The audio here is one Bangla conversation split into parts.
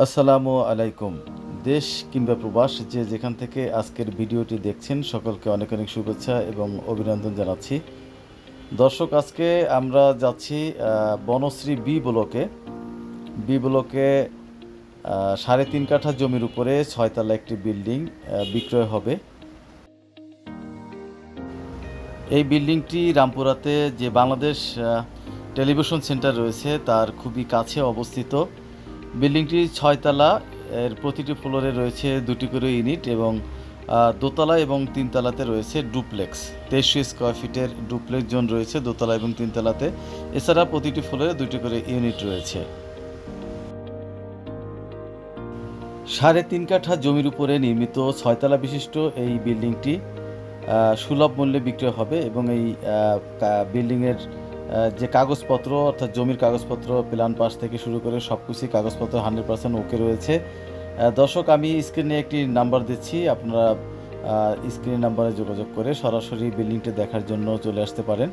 আসসালামু আলাইকুম। দেশ কিংবা প্রবাস যে যেখান থেকে আজকের ভিডিওটি দেখছেন সকলকে অনেক অনেক শুভেচ্ছা এবং অভিনন্দন জানাচ্ছি। দর্শক, আজকে আমরা যাচ্ছি বনশ্রী বি ব্লকে। বি ব্লকে ৩.৫ কাঠা জমির উপরে ৬ তলা একটি বিল্ডিং বিক্রয় হবে। এই বিল্ডিংটি রামপুরাতে যে বাংলাদেশ টেলিভিশন সেন্টার রয়েছে তার খুবই কাছে অবস্থিত। বিল্ডিংটি ৬ তলা, এর প্রতিটি ফ্লোরে রয়েছে ২টি করে ইউনিট এবং দোতলা এবং ৩ তলাতে রয়েছে ডুপ্লেক্স। ২৩০০ স্কোয়ার ফিটের ডুপ্লেক্স জোন রয়েছে দোতলা এবং ৩ তলাতে। এছাড়া প্রতিটি ফ্লোরে ২টি করে ইউনিট রয়েছে। ৩.৫ কাঠা জমির উপরে নির্মিত ৬ তলা বিশিষ্ট এই বিল্ডিংটি সুলভ মূল্যে বিক্রয় হবে এবং এই বিল্ডিংয়ের যে কাগজপত্র অর্থাৎ জমির কাগজপত্র, প্ল্যান পাস থেকে শুরু করে সব কিছুই কাগজপত্র 100% ওকে রয়েছে। দর্শক, আমি স্ক্রিনে একটি নাম্বার দিচ্ছি, আপনারা স্ক্রিন নাম্বারে যোগাযোগ করে সরাসরি বিল্ডিংটি দেখার জন্য চলে আসতে পারেন।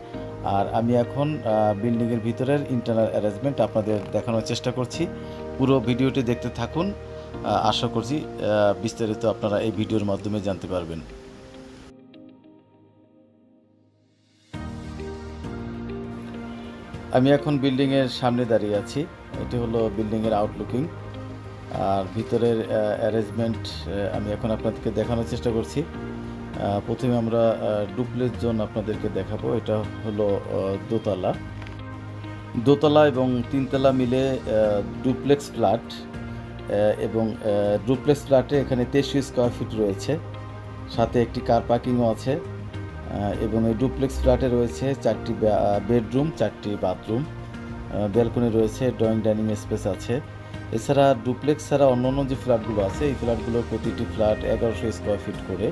আর আমি এখন বিল্ডিংয়ের ভিতরের ইন্টারনাল অ্যারেঞ্জমেন্ট আপনাদের দেখানোর চেষ্টা করছি। পুরো ভিডিওটি দেখতে থাকুন, আশা করছি বিস্তারিত আপনারা এই ভিডিওর মাধ্যমে জানতে পারবেন। আমি এখন বিল্ডিংয়ের সামনে দাঁড়িয়ে আছি। এটি হলো বিল্ডিংয়ের আউটলুকিং, আর ভিতরের অ্যারেঞ্জমেন্ট আমি এখন আপনাদেরকে দেখানোর চেষ্টা করছি। প্রথমে আমরা ডুপ্লেক্স জোন আপনাদেরকে দেখাবো। এটা হলো দোতলা এবং ৩ তলা মিলে ডুপ্লেক্স ফ্ল্যাট, এবং ডুপ্লেক্স ফ্ল্যাটে এখানে ২৩০০ স্কোয়ার ফিট রয়েছে, সাথে একটি কার পার্কিংও আছে। এবং এই ডুপ্লেক্স ফ্ল্যাটে রয়েছে 4টি বেডরুম, 4টি বাথরুম, ব্যালকনি রয়েছে, ড্রয়িং ডাইনিং স্পেস আছে। এছাড়া ডুপ্লেক্স ছাড়া অন্যান্য যে ফ্ল্যাটগুলো আছে এই ফ্ল্যাটগুলোর প্রতিটি ফ্ল্যাট ১১০০ স্কোয়ার ফিট করে।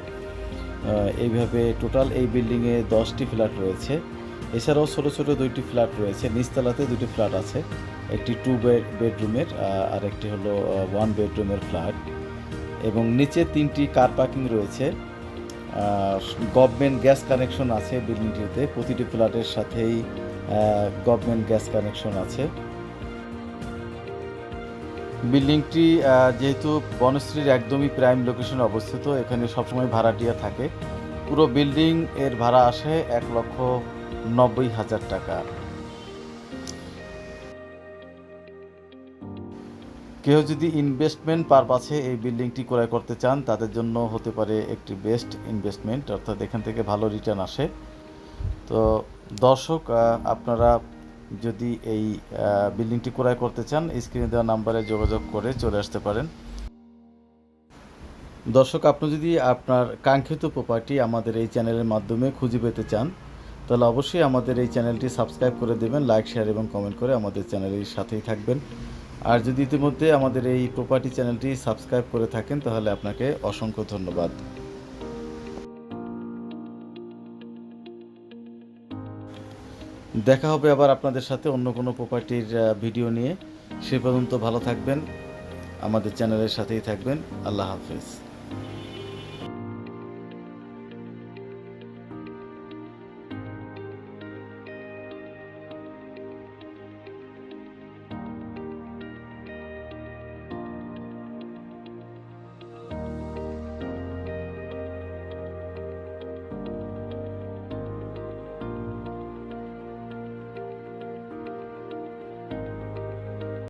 এইভাবে টোটাল এই বিল্ডিংয়ে 10টি ফ্ল্যাট রয়েছে। এছাড়াও ছোটো ছোটো 2টি ফ্ল্যাট রয়েছে। নিচতলাতে 2টি ফ্ল্যাট আছে, একটি 2 বেডরুমের আর একটি হলো 1 বেডরুমের ফ্ল্যাট। এবং নিচে 3টি কার পার্কিং রয়েছে। গভর্নমেন্ট গ্যাস কানেকশন আছে বিল্ডিংটিতে, প্রতিটি ফ্ল্যাটের সাথেই গভর্নমেন্ট গ্যাস কানেকশন আছে। বিল্ডিংটি যেহেতু বনশ্রীর একদমই প্রাইম লোকেশনে অবস্থিত, এখানে সবসময় ভাড়াটিয়া থাকে। পুরো বিল্ডিং এর ভাড়া আসে ১,৯০,০০০ টাকা। কেউ যদি ইনভেস্টমেন্ট পারপাসে এই বিল্ডিংটি ক্রয় করতে চান তাদের জন্য হতে পারে একটি বেস্ট ইনভেস্টমেন্ট, অর্থাৎ এখান থেকে ভালো রিটার্ন আসে। তো দর্শক, আপনারা যদি এই বিল্ডিংটি ক্রয় করতে চান স্ক্রিনে দেওয়া নাম্বারে যোগাযোগ করে চলে আসতে পারেন। দর্শক, আপনি যদি আপনার কাঙ্ক্ষিত প্রপার্টি আমাদের এই চ্যানেলের মাধ্যমে খুঁজে পেতে চান তাহলে অবশ্যই আমাদের এই চ্যানেলটি সাবস্ক্রাইব করে দেবেন, লাইক, শেয়ার এবং কমেন্ট করে আমাদের চ্যানেলের সাথেই থাকবেন। আর যদি ইতিমধ্যে আমাদের এই প্রপার্টি চ্যানেলটি সাবস্ক্রাইব করে থাকেন তাহলে আপনাকে অসংখ্য ধন্যবাদ। দেখা হবে আবার আপনাদের সাথে অন্য কোনো প্রপার্টির ভিডিও নিয়ে। সে পর্যন্ত ভালো থাকবেন, আমাদের চ্যানেলের সাথেই থাকবেন। আল্লাহ হাফেজ।